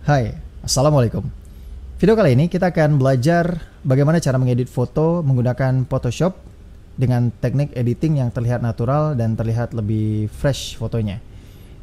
Hai, Assalamualaikum. Video kali ini kita akan belajar bagaimana cara mengedit foto menggunakan Photoshop dengan teknik editing yang terlihat natural dan terlihat lebih fresh fotonya.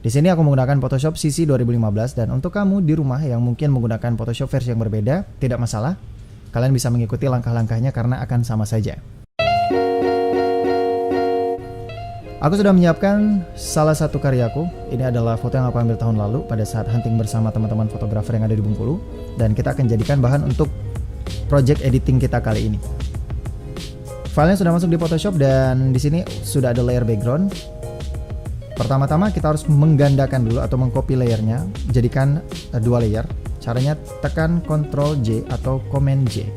Di sini aku menggunakan Photoshop CC 2015 dan untuk kamu di rumah yang mungkin menggunakan Photoshop versi yang berbeda, tidak masalah. Kalian bisa mengikuti langkah-langkahnya karena akan sama saja. Aku sudah menyiapkan salah satu karyaku. Ini adalah foto yang aku ambil tahun lalu pada saat hunting bersama teman-teman fotografer yang ada di Bengkulu, dan kita akan jadikan bahan untuk project editing kita kali ini. Filenya sudah masuk di Photoshop dan di sini sudah ada layer background. Pertama-tama kita harus menggandakan dulu atau mengcopy layernya, jadikan dua layer. Caranya tekan Ctrl J atau Command J.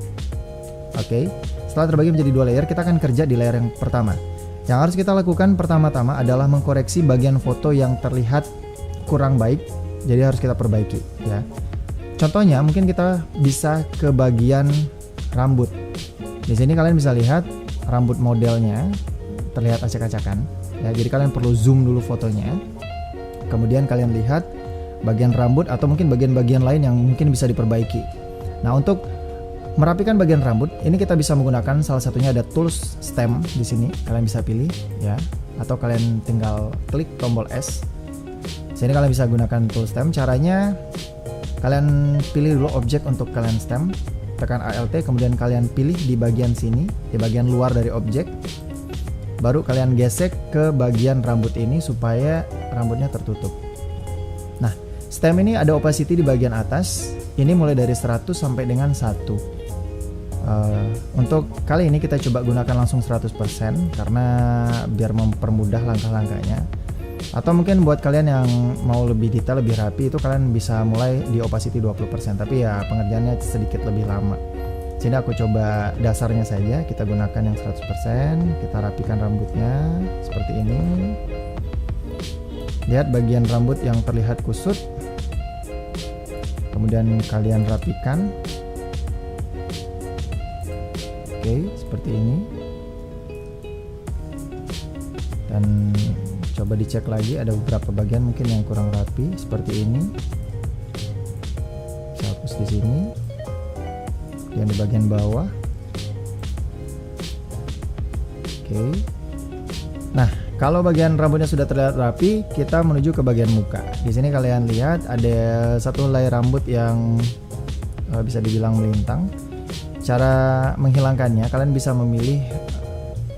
Oke. Setelah terbagi menjadi dua layer, kita akan kerja di layer yang pertama. Yang harus kita lakukan pertama-tama adalah mengkoreksi bagian foto yang terlihat kurang baik, jadi harus kita perbaiki ya. Contohnya mungkin kita bisa ke bagian rambut. Di sini kalian bisa lihat rambut modelnya terlihat acak-acakan ya, jadi kalian perlu zoom dulu fotonya. Kemudian kalian lihat bagian rambut atau mungkin bagian-bagian lain yang mungkin bisa diperbaiki. Nah, untuk merapikan bagian rambut, ini kita bisa menggunakan salah satunya ada tools stem di sini. Kalian bisa pilih ya, atau kalian tinggal klik tombol S. Sini kalian bisa gunakan tools stem. Caranya kalian pilih dulu objek untuk kalian stem, tekan Alt, kemudian kalian pilih di bagian sini, di bagian luar dari objek. Baru kalian gesek ke bagian rambut ini supaya rambutnya tertutup. Nah, stem ini ada opacity di bagian atas. Ini mulai dari 100 sampai dengan 1. Untuk kali ini kita coba gunakan langsung 100% karena biar mempermudah langkah-langkahnya. Atau mungkin buat kalian yang mau lebih detail, lebih rapi, itu kalian bisa mulai di opacity 20%, tapi ya pengerjaannya sedikit lebih lama. Sini aku coba dasarnya saja, kita gunakan yang 100%. Kita rapikan rambutnya seperti ini. Lihat bagian rambut yang terlihat kusut, kemudian kalian rapikan. Oke, seperti ini. Dan coba dicek lagi, ada beberapa bagian mungkin yang kurang rapi seperti ini. Saya hapus di sini. Yang di bagian bawah. Oke. Nah, kalau bagian rambutnya sudah terlihat rapi, kita menuju ke bagian muka. Di sini kalian lihat ada satu helai rambut yang bisa dibilang melintang. Cara menghilangkannya, kalian bisa memilih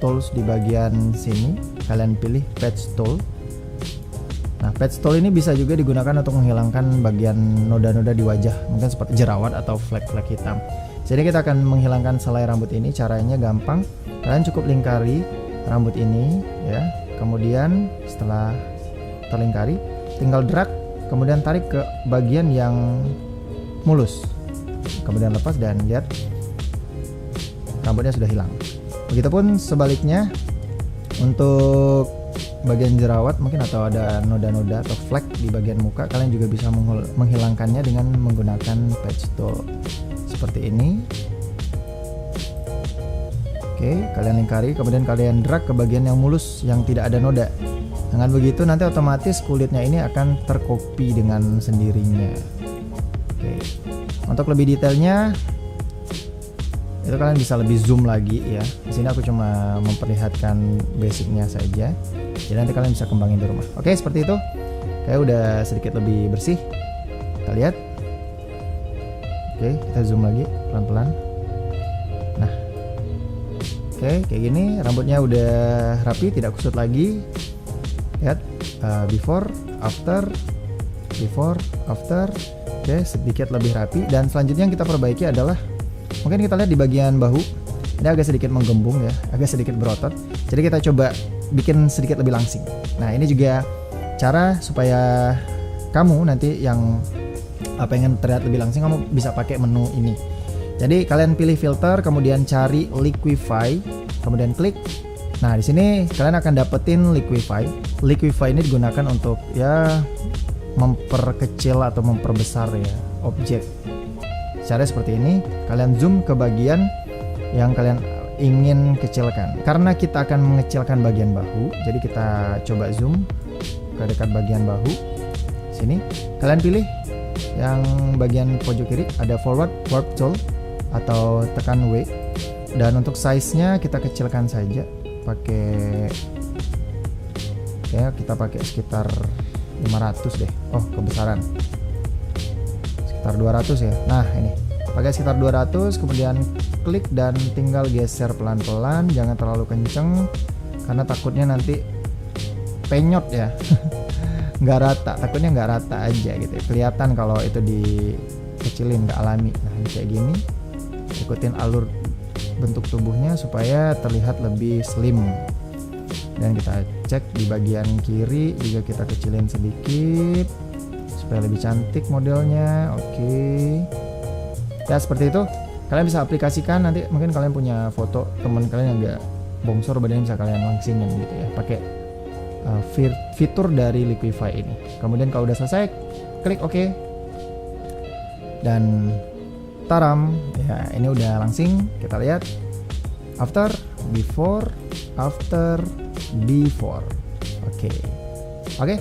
tools di bagian sini. Kalian pilih patch tool. Nah, patch tool ini bisa juga digunakan untuk menghilangkan bagian noda-noda di wajah, mungkin seperti jerawat atau flek-flek hitam. Jadi kita akan menghilangkan selai rambut ini. Caranya gampang. Kalian cukup lingkari rambut ini ya. Kemudian setelah terlingkari, tinggal drag, kemudian tarik ke bagian yang mulus. Kemudian lepas dan lihat rambutnya sudah hilang. Begitupun sebaliknya untuk bagian jerawat mungkin atau ada noda-noda atau flek di bagian muka, kalian juga bisa menghilangkannya dengan menggunakan patch tool seperti ini. Oke, kalian lingkari, kemudian kalian drag ke bagian yang mulus yang tidak ada noda. Dengan begitu nanti otomatis kulitnya ini akan terkopi dengan sendirinya. Oke. Untuk lebih detailnya itu kalian bisa lebih zoom lagi ya. Di sini aku cuma memperlihatkan basicnya saja. Jadi nanti kalian bisa kembangin di rumah. Oke, seperti itu. Kayak udah sedikit lebih bersih. Kita lihat. Oke, kita zoom lagi pelan-pelan. Nah, oke, kayak gini. Rambutnya udah rapi, tidak kusut lagi. Lihat, before, after, before, after. Oke, sedikit lebih rapi. Dan selanjutnya yang kita perbaiki adalah mungkin kita lihat di bagian bahu. Ini agak sedikit menggembung ya, agak sedikit berotot. Jadi kita coba bikin sedikit lebih langsing. Nah, ini juga cara supaya kamu nanti yang pengen terlihat lebih langsing, kamu bisa pakai menu ini. Jadi kalian pilih filter, kemudian cari liquify, kemudian klik. Nah, di sini kalian akan dapetin liquify. Liquify ini digunakan untuk ya memperkecil atau memperbesar ya objek. Caranya seperti ini, kalian zoom ke bagian yang kalian ingin kecilkan. Karena kita akan mengecilkan bagian bahu, jadi kita coba zoom ke dekat bagian bahu. Sini, kalian pilih Yang bagian pojok kiri ada forward warp tool atau tekan W. Dan untuk size-nya kita kecilkan saja pakai, ya kita pakai sekitar 500 deh. Oh, kebesaran. Sekitar 200 ya. Nah, ini. Pakai sekitar 200, kemudian klik dan tinggal geser pelan-pelan, jangan terlalu kenceng karena takutnya nanti penyot ya. Nggak rata, takutnya nggak rata aja gitu ya. Kelihatan kalau itu dikecilin, nggak alami. Nah, ini kayak gini. Ikutin alur bentuk tubuhnya supaya terlihat lebih slim. Dan kita cek di bagian kiri juga kita kecilin sedikit supaya lebih cantik modelnya. Oke. Ya seperti itu. Kalian bisa aplikasikan, nanti mungkin kalian punya foto teman kalian yang agak bongsor badannya, bisa kalian langsingin gitu ya pakai fitur dari Liquify ini. Kemudian kalau udah selesai, klik OK. Dan taram, ya ini udah langsing. Kita lihat after, before, after, before. Oke,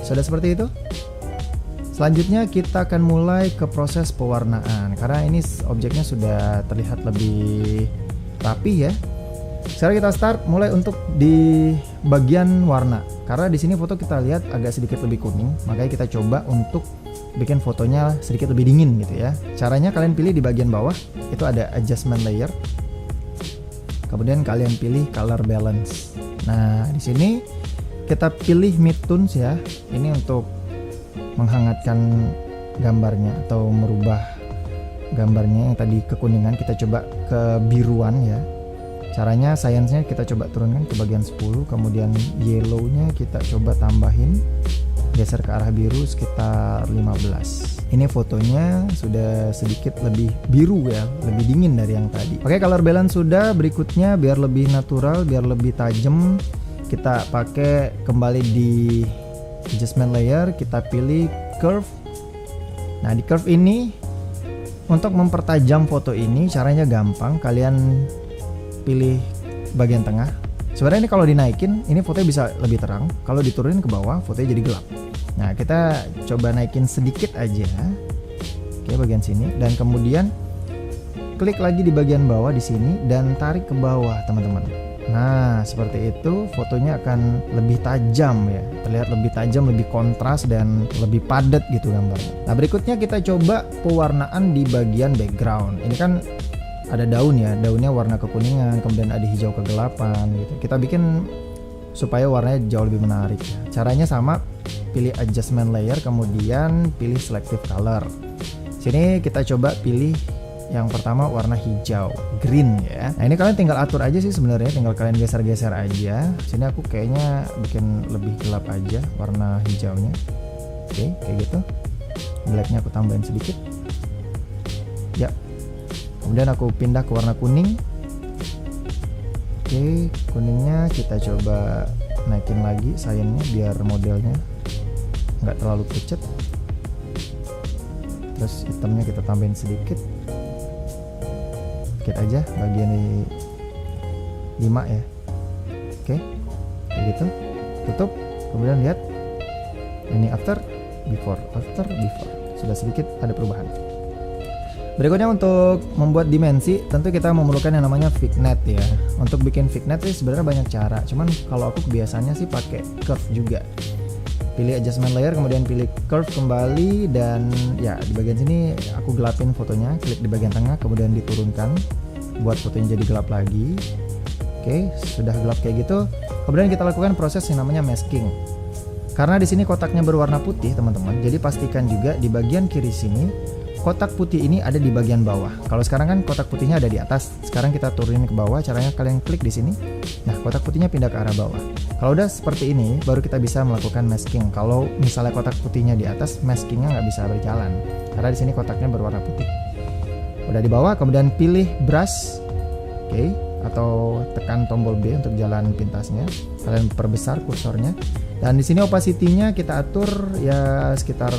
sudah seperti itu. Selanjutnya kita akan mulai ke proses pewarnaan karena ini objeknya sudah terlihat lebih rapi ya. Sekarang kita start mulai untuk di bagian warna. Karena di sini foto kita lihat agak sedikit lebih kuning, makanya kita coba untuk bikin fotonya sedikit lebih dingin gitu ya. Caranya kalian pilih di bagian bawah itu ada adjustment layer. Kemudian kalian pilih color balance. Nah, di sini kita pilih mid tones ya. Ini untuk menghangatkan gambarnya atau merubah gambarnya yang tadi kekuningan kita coba ke biruan ya. Caranya science-nya kita coba turunkan ke bagian 10, kemudian yellow-nya kita coba tambahin, geser ke arah biru sekitar 15. Ini fotonya sudah sedikit lebih biru ya, lebih dingin dari yang tadi. Oke, color balance sudah. Berikutnya biar lebih natural, biar lebih tajam, kita pakai kembali di adjustment layer, kita pilih curve. Nah, di curve ini untuk mempertajam foto ini caranya gampang. Kalian pilih bagian tengah. Sebenarnya ini kalau dinaikin, ini fotonya bisa lebih terang. Kalau diturunin ke bawah, fotonya jadi gelap. Nah, kita coba naikin sedikit aja. Oke, bagian sini. Dan kemudian klik lagi di bagian bawah di sini dan tarik ke bawah, teman-teman. Nah, seperti itu fotonya akan lebih tajam ya. Terlihat lebih tajam, lebih kontras dan lebih padat gitu gambarnya. Nah, berikutnya kita coba pewarnaan di bagian background. Ini kan ada daun ya, daunnya warna kekuningan, kemudian ada hijau kegelapan gitu. Kita bikin supaya warnanya jauh lebih menarik ya. Caranya sama, pilih adjustment layer, kemudian pilih selective color. Sini kita coba pilih yang pertama warna hijau, green ya. Nah, ini kalian tinggal atur aja sih sebenarnya, tinggal kalian geser-geser aja. Sini aku kayaknya bikin lebih gelap aja warna hijaunya. Oke, kayak gitu. Blacknya aku tambahin sedikit. Ya. Kemudian aku pindah ke warna kuning. Oke, kuningnya kita coba naikin lagi cyan-nya biar modelnya nggak terlalu pucat. Terus hitamnya kita tambahin sedikit aja bagian di 5 ya. Oke, kayak gitu. Tutup, kemudian lihat ini after, before. Sudah sedikit ada perubahan. Berikutnya untuk membuat dimensi, tentu kita memerlukan yang namanya vignette ya. Untuk bikin vignette sih sebenarnya banyak cara, cuman kalau aku biasanya sih pakai curve juga. Pilih adjustment layer, kemudian pilih curve kembali, dan ya di bagian sini aku gelapin fotonya. Klik di bagian tengah, kemudian diturunkan buat fotonya jadi gelap lagi. Oke, sudah gelap kayak gitu. Kemudian kita lakukan proses yang namanya masking. Karena di sini kotaknya berwarna putih, teman-teman. Jadi pastikan juga di bagian kiri sini kotak putih ini ada di bagian bawah. Kalau sekarang kan kotak putihnya ada di atas. Sekarang kita turunin ke bawah. Caranya kalian klik di sini. Nah, kotak putihnya pindah ke arah bawah. Kalau udah seperti ini, baru kita bisa melakukan masking. Kalau misalnya kotak putihnya di atas, maskingnya nggak bisa berjalan. Karena di sini kotaknya berwarna putih. Udah di bawah, kemudian pilih brush, oke, atau tekan tombol B untuk jalan pintasnya. Kalian perbesar kursornya. Dan di sini opacity-nya kita atur ya sekitar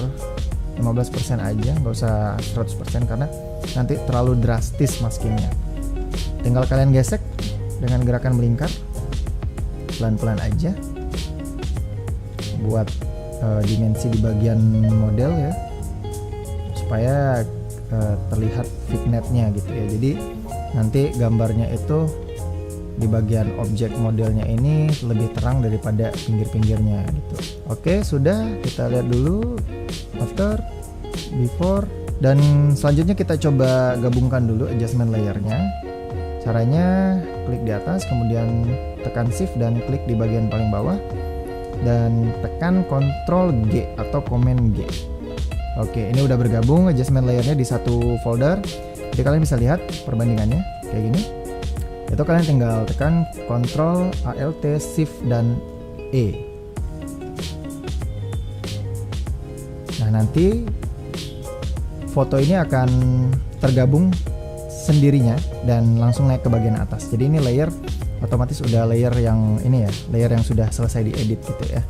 15% aja, nggak usah 100% karena nanti terlalu drastis maskingnya. Tinggal kalian gesek dengan gerakan melingkar pelan-pelan aja buat dimensi di bagian model ya, supaya terlihat vignette-nya gitu ya. Jadi nanti gambarnya itu di bagian objek modelnya ini lebih terang daripada pinggir-pinggirnya gitu. Oke, sudah, kita lihat dulu after, before, dan selanjutnya kita coba gabungkan dulu adjustment layernya. Caranya klik di atas, kemudian tekan shift dan klik di bagian paling bawah dan tekan Ctrl G atau Command G. Oke, ini udah bergabung adjustment layernya di satu folder. Jadi kalian bisa lihat perbandingannya kayak gini. Itu kalian tinggal tekan Ctrl Alt Shift dan E. Nah, nanti foto ini akan tergabung sendirinya dan langsung naik ke bagian atas. Jadi ini layer otomatis udah layer yang ini ya, layer yang sudah selesai diedit gitu ya.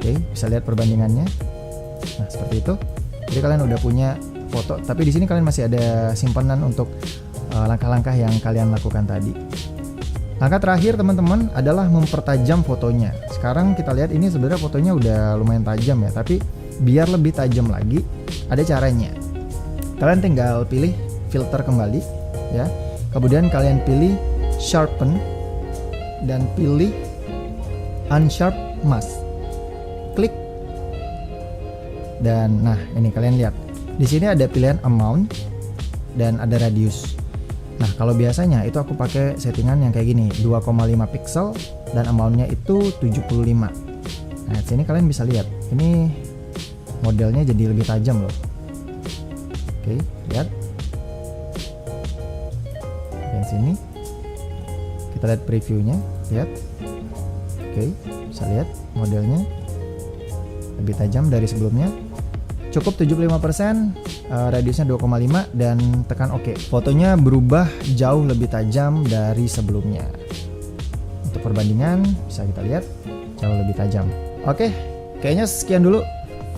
Oke, bisa lihat perbandingannya. Nah, seperti itu. Jadi kalian udah punya foto, tapi di sini kalian masih ada simpanan untuk langkah-langkah yang kalian lakukan tadi. Langkah terakhir teman-teman adalah mempertajam fotonya. Sekarang kita lihat ini sebenarnya fotonya udah lumayan tajam ya, tapi biar lebih tajam lagi ada caranya. Kalian tinggal pilih filter kembali ya. Kemudian kalian pilih sharpen dan pilih unsharp mask. Klik. Dan nah, ini kalian lihat. Di sini ada pilihan amount dan ada radius. Nah, kalau biasanya itu aku pakai settingan yang kayak gini, 2,5 pixel dan amountnya itu 75. Nah, di sini kalian bisa lihat, ini modelnya jadi lebih tajam loh. Oke, lihat. Yang sini kita lihat previewnya, lihat. Oke, bisa lihat modelnya lebih tajam dari sebelumnya. Cukup 75%, radiusnya 2,5 dan tekan OK. Fotonya berubah jauh lebih tajam dari sebelumnya. Untuk perbandingan bisa kita lihat jauh lebih tajam. Oke, kayaknya sekian dulu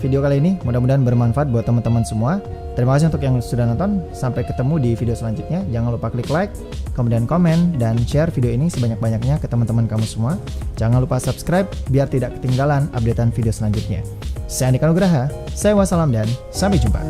video kali ini. Mudah-mudahan bermanfaat buat teman-teman semua. Terima kasih untuk yang sudah nonton. Sampai ketemu di video selanjutnya. Jangan lupa klik like, kemudian komen, dan share video ini sebanyak-banyaknya ke teman-teman kamu semua. Jangan lupa subscribe biar tidak ketinggalan updatean video selanjutnya. Saya Andika Nugraha, saya wassalam dan sampai jumpa.